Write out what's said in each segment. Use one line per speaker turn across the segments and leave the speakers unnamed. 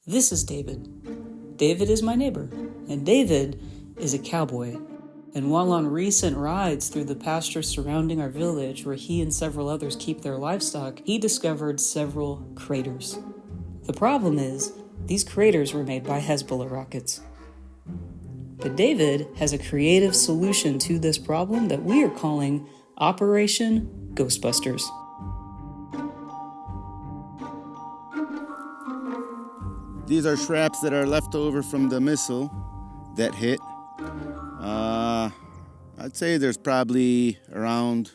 This is David. David is my neighbor, and David is a cowboy. And while on recent rides through the pastures surrounding our village, where he and several others keep their livestock, he discovered several craters. The problem is, these craters were made by Hezbollah rockets. But David has a creative solution to this problem that we are calling Operation Ghostbusters.
These are shrapnels that are left over from the missile that hit. I'd say there's probably around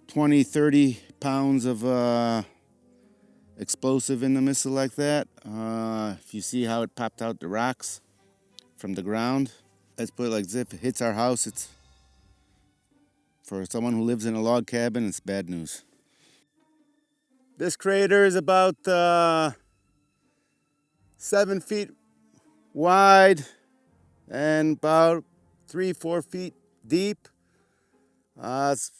20, 30 pounds of explosive in the missile like that. If you see how it popped out the rocks from the ground, let's put it like this: if it hits our house, it's, for someone who lives in a log cabin, it's bad news. This crater is about 7 feet wide and about 3-4 feet deep. It's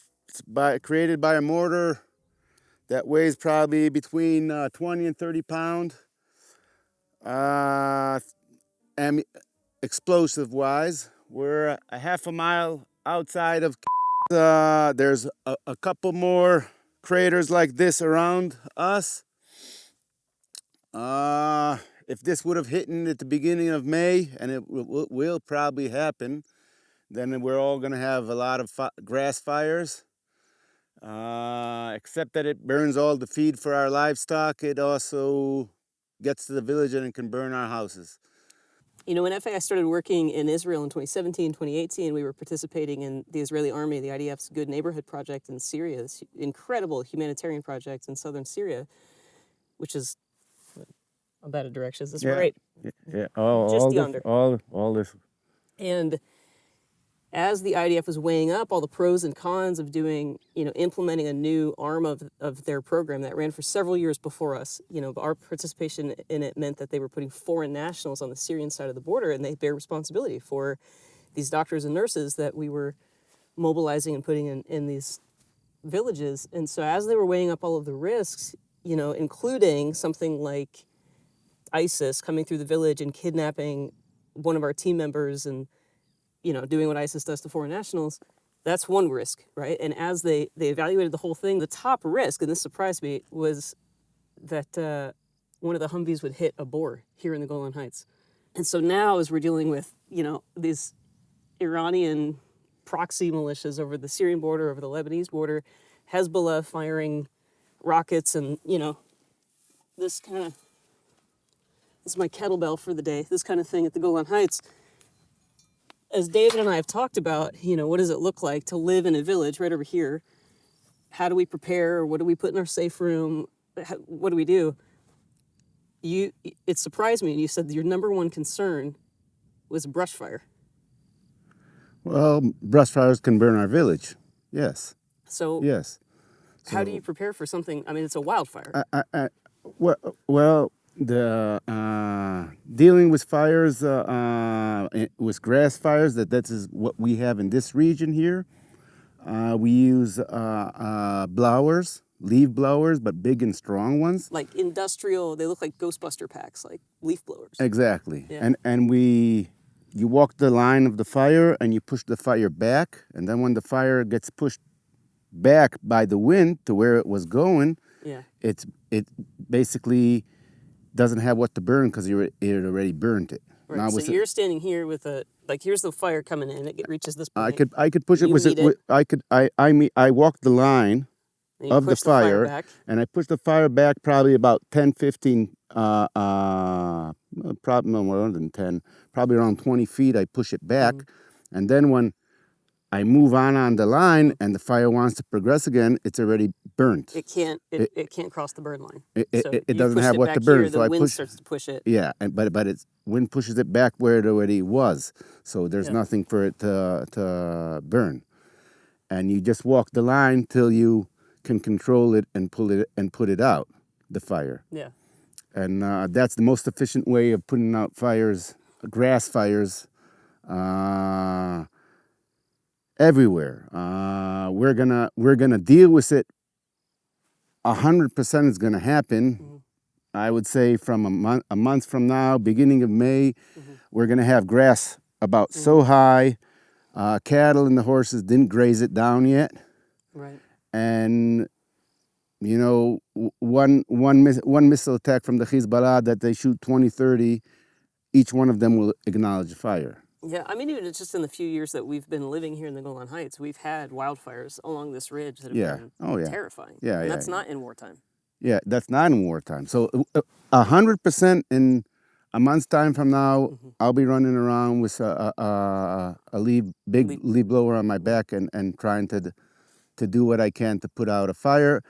created by a mortar that weighs probably between 20 and 30 pounds. And explosive-wise, we're a half a mile outside of. There's a couple more craters like this around us. If this would have hit at the beginning of May, and it will probably happen, then we're all going to have a lot of grass fires. Except that it burns all the feed for our livestock, it also gets to the village and it can burn our houses.
You know, when FAI started working in Israel in 2017, 2018, we were participating in the Israeli army, the IDF's Good Neighborhood Project in Syria, this incredible humanitarian project in southern Syria, which is about a direction. Is this right?
Yeah. All this.
And as the IDF was weighing up all the pros and cons of doing, implementing a new arm of their program that ran for several years before us, our participation in it meant that they were putting foreign nationals on the Syrian side of the border, and they bear responsibility for these doctors and nurses that we were mobilizing and putting in these villages. And so as they were weighing up all of the risks, including something like ISIS coming through the village and kidnapping one of our team members and doing what ISIS does to foreign nationals, that's one risk, right? And as they evaluated the whole thing, the top risk, and this surprised me, was that one of the Humvees would hit a boar here in the Golan Heights. And so now, as we're dealing with, these Iranian proxy militias over the Syrian border, over the Lebanese border, Hezbollah firing rockets, and, this is my kettlebell for the day, this kind of thing at the Golan Heights. As David and I have talked about, what does it look like to live in a village right over here? How do we prepare? What do we put in our safe room? What do we do? It surprised me, and you said that your number one concern was brush fire.
Well, brush fires can burn our village, yes.
So,
yes.
How do you prepare for something? I mean, it's a wildfire.
Well, the dealing with fires, with grass fires, that is what we have in this region here. We use blowers, leaf blowers, but big and strong ones.
Like industrial, they look like Ghostbuster packs, like leaf blowers.
Exactly.
Yeah.
And you walk the line of the fire and you push the fire back, and then when the fire gets pushed back by the wind to where it was going, it basically doesn't have what to burn because it already burned it.
Right. Now, so you're standing here with here's the fire coming in. It reaches this point.
I could push it with it. I walked the line of the fire
back.
And I pushed the fire back probably about 10, 15, probably no more than 10, probably around 20 feet. I push it back, and then when I move on the line and the fire wants to progress again, it's already burnt.
It can't cross the burn line.
It doesn't have what to burn.
Here, so the wind starts to push it.
Yeah, but it's wind pushes it back where it already was. So there's nothing for it to burn. And you just walk the line till you can control it and pull it and put it out, the fire.
Yeah.
And that's the most efficient way of putting out fires, grass fires. Everywhere. We're gonna deal with it. 100% is gonna happen I would say from a month from now, beginning of May, we're going to have grass about so high. Cattle and the horses didn't graze it down yet.
Right.
And, you know, one missile attack from the Hezbollah that they shoot 20, 30, each one of them will acknowledge a fire.
Yeah, I mean, even just in the few years that we've been living here in the Golan Heights, we've had wildfires along this ridge that have been terrifying.
Yeah,
and
yeah.
that's not in wartime.
Yeah, that's not in wartime. So 100% in a month's time from now, I'll be running around with a big leaf blower on my back and trying to do what I can to put out a fire.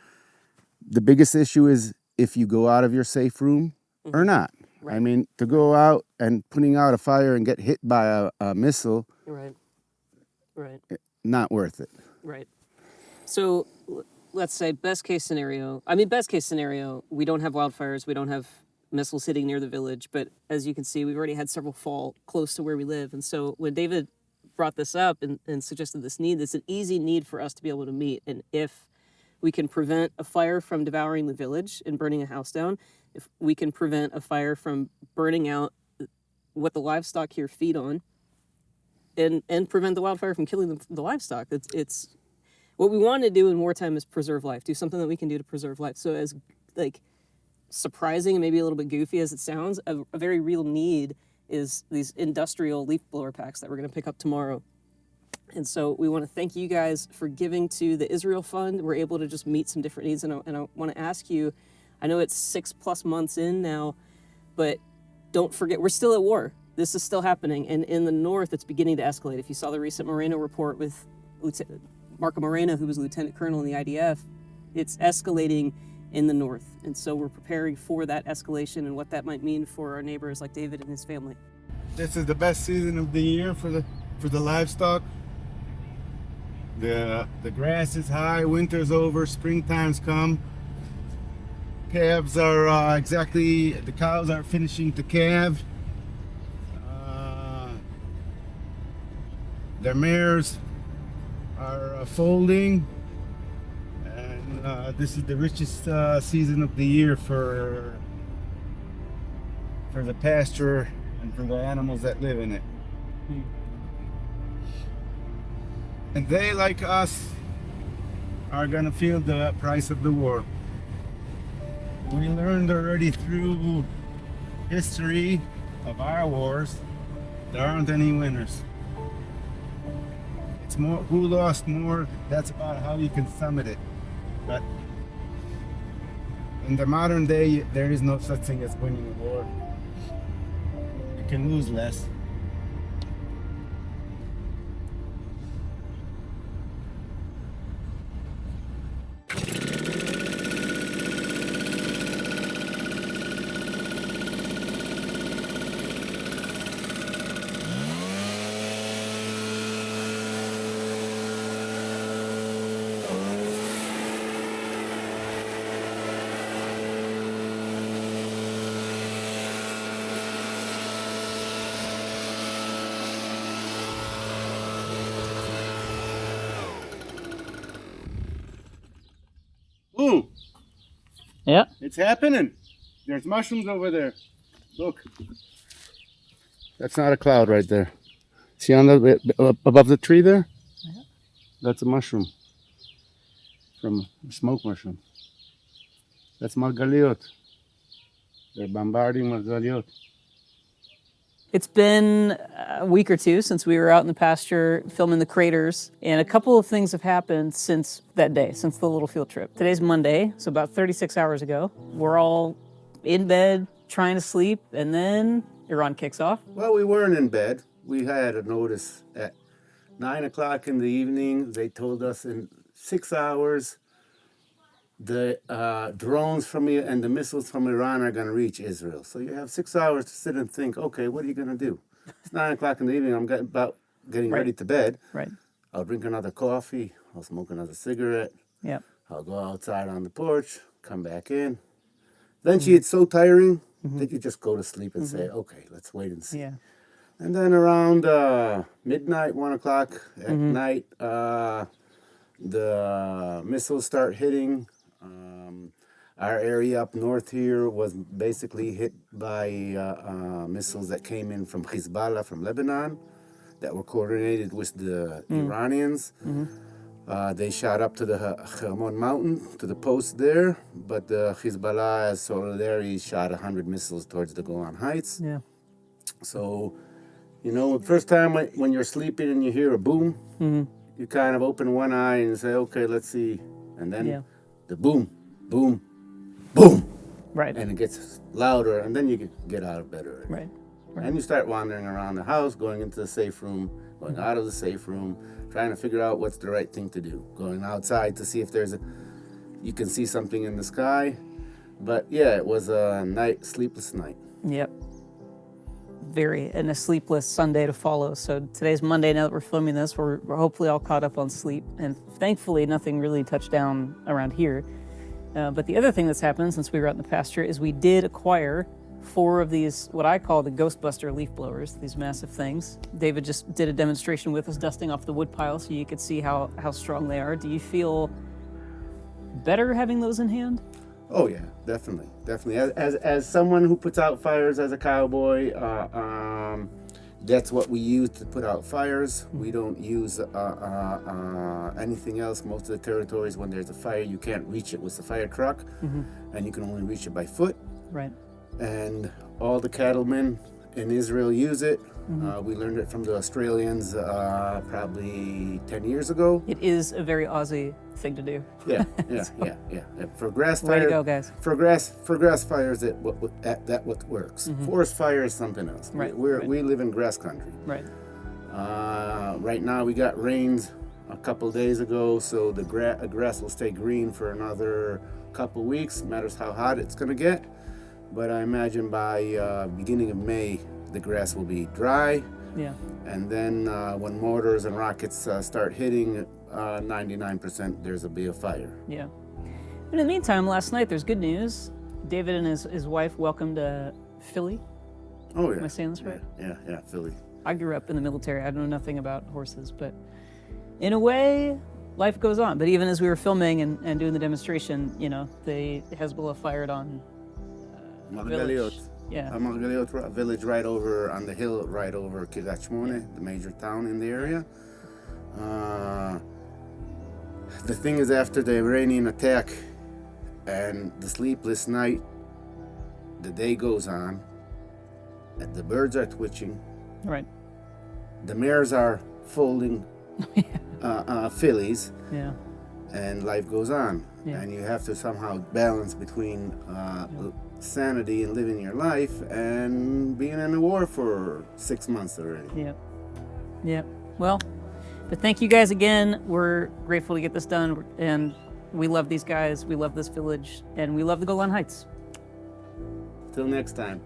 The biggest issue is if you go out of your safe room or not.
Right.
I mean, to go out and putting out a fire and get hit by a missile,
Right.
not worth it.
Right. So let's say best case scenario, we don't have wildfires, we don't have missiles hitting near the village, but as you can see, we've already had several fall close to where we live. And so when David brought this up and suggested this need, it's an easy need for us to be able to meet. And if we can prevent a fire from devouring the village and burning a house down, if we can prevent a fire from burning out what the livestock here feed on, and prevent the wildfire from killing the livestock, it's what we want to do in wartime is preserve life, do something that we can do to preserve life. So as like surprising and maybe a little bit goofy as it sounds, a very real need is these industrial leaf blower packs that we're going to pick up tomorrow. And so we want to thank you guys for giving to the Israel Fund. We're able to just meet some different needs. And I want to ask you, I know it's 6+ months in now, but don't forget, we're still at war. This is still happening. And in the north, it's beginning to escalate. If you saw the recent Moreno report with Marco Moreno, who was Lieutenant Colonel in the IDF, it's escalating in the north. And so we're preparing for that escalation and what that might mean for our neighbors like David and his family.
This is the best season of the year for the livestock. The grass is high, winter's over, springtime's come. Calves are the cows are finishing to calve. Their mares are folding. And this is the richest season of the year for the pasture and for the animals that live in it. And they, like us, are gonna feel the price of the war. We learned already through history of our wars, there aren't any winners. It's more who lost more, that's about how you can sum it. But in the modern day, there is no such thing as winning a war. You can lose less. Ooh,
Yeah.
it's happening. There's mushrooms over there. Look. That's not a cloud right there. See on above the tree there?
Yeah.
That's a mushroom. From a smoke mushroom. That's margaliot. They're bombarding margaliot.
It's been a week or two since we were out in the pasture filming the craters, and a couple of things have happened since that day, since the little field trip. Today's Monday, so about 36 hours ago. We're all in bed, trying to sleep, and then Iran kicks off.
Well, we weren't in bed. We had a notice at 9 o'clock in the evening. They told us in 6 hours the drones from and the missiles from Iran are going to reach Israel. So you have 6 hours to sit and think, okay, what are you going to do? It's 9 o'clock in the evening. I'm getting ready to bed.
Right.
I'll drink another coffee. I'll smoke another cigarette.
Yeah.
I'll go outside on the porch, come back in. Eventually, it's so tiring that you just go to sleep and say, okay, let's wait and see.
Yeah.
And then around midnight, 1 o'clock at night, the missiles start hitting. Our area up north here was basically hit by missiles that came in from Hezbollah, from Lebanon, that were coordinated with the Iranians. They shot up to the Hermon mountain, to the post there, but the Hezbollah as solidarity shot 100 missiles towards the Golan Heights.
Yeah.
So, first time when you're sleeping and you hear a boom, you kind of open one eye and say, okay, let's see. And then the boom, boom, boom.
Right.
And it gets louder, and then you get out of bed already.
Right.
And you start wandering around the house, going into the safe room, going out of the safe room, trying to figure out what's the right thing to do. Going outside to see if you can see something in the sky. But yeah, it was a sleepless night.
Yep. And a sleepless Sunday to follow. So today's Monday. Now that we're filming this, we're hopefully all caught up on sleep, and thankfully nothing really touched down around here. But the other thing that's happened since we were out in the pasture is we did acquire 4 of these, what I call the Ghostbuster leaf blowers, these massive things. David just did a demonstration with us, dusting off the wood pile so you could see how strong they are. Do you feel better having those in hand?
Oh yeah, definitely. As someone who puts out fires as a cowboy, that's what we use to put out fires. We don't use anything else. Most of the territories, when there's a fire, you can't reach it with the fire truck, and you can only reach it by foot.
Right.
And all the cattlemen in Israel use it. We learned it from the Australians probably 10 years ago.
It is a very Aussie thing to do.
Yeah. For grass fire,
way to go, guys.
For grass fires, that what works. Forest fire is something else.
Right.
We live in grass country.
Right.
Right now we got rains a couple days ago, so the grass will stay green for another couple weeks. Matters how hot it's gonna get. But I imagine by beginning of May, the grass will be dry.
Yeah.
And then when mortars and rockets start hitting, 99% there's a be a fire.
Yeah. But in the meantime, last night there's good news. David and his wife welcomed Philly.
Oh yeah.
Am I saying this right?
Yeah, Philly.
I grew up in the military. I know nothing about horses, but in a way, life goes on. But even as we were filming and doing the demonstration, the Hezbollah fired on village. Yeah.
Margaliot village right over on the hill, right over Kiryat Shmone, the major town in the area. The thing is, after the Iranian attack and the sleepless night, the day goes on, and the birds are twitching.
Right.
The mares are folding fillies.
Yeah.
And life goes on.
Yeah.
And you have to somehow balance between sanity and living your life and being in a war for 6 months already.
Yeah. Well, but thank you guys again. We're grateful to get this done, and we love these guys. We love this village, and we love the Golan Heights.
Till next time.